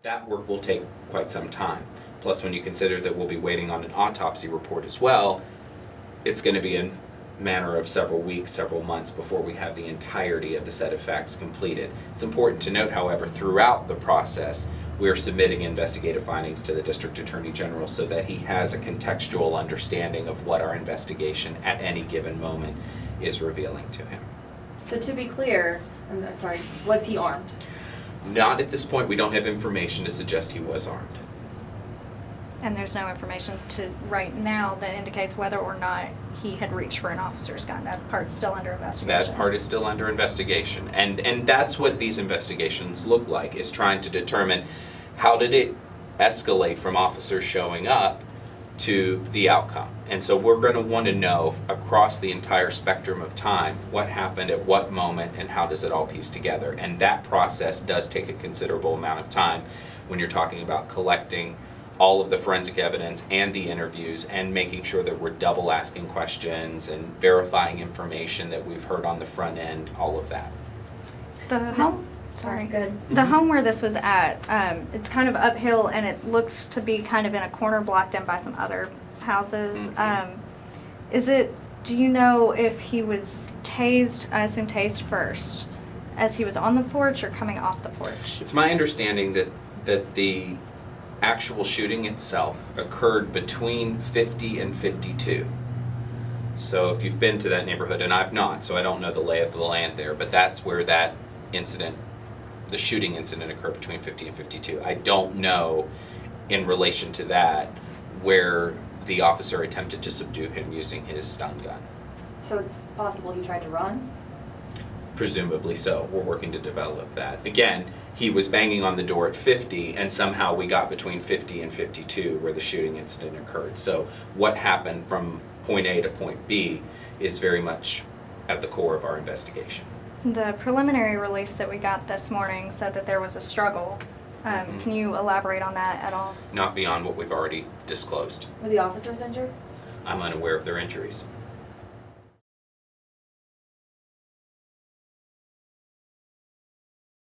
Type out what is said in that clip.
That work will take quite some time. Plus, when you consider that we'll be waiting on an autopsy report as well, it's going to be a matter of several weeks, several months before we have the entirety of the set of facts completed. It's important to note, however, throughout the process, we are submitting investigative findings to the District Attorney General so that he has a contextual understanding of what our investigation at any given moment is revealing to him. So to be clear, I'm sorry, was he armed? Not at this point. We don't have information to suggest he was armed. And there's no information to right now that indicates whether or not he had reached for an officer's gun. That part's still under investigation. That part is still under investigation. And that's what these investigations look like, is trying to determine how did it escalate from officers showing up to the outcome. And so we're going to want to know across the entire spectrum of time what happened at what moment and how does it all piece together. And that process does take a considerable amount of time when you're talking about collecting all of the forensic evidence and the interviews and making sure that we're double asking questions and verifying information that we've heard on the front end, all of that. The home, sorry. Good. The home where this was at, it's kind of uphill and it looks to be kind of in a corner blocked in by some other houses. Do you know if he was tased, I assume tased first, as he was on the porch or coming off the porch? It's my understanding that the actual shooting itself occurred between 50 and 52. So if you've been to that neighborhood, and I've not, so I don't know the lay of the land there, but that's where that incident, the shooting incident, occurred between 50 and 52. I don't know in relation to that where the officer attempted to subdue him using his stun gun. So it's possible he tried to run? Presumably so. We're working to develop that. Again, he was banging on the door at 50, and somehow we got between 50 and 52 where the shooting incident occurred. So what happened from point A to point B is very much at the core of our investigation. The preliminary release that we got this morning said that there was a struggle. Can you elaborate on that at all? Not beyond what we've already disclosed. Were the officers injured? I'm unaware of their injuries.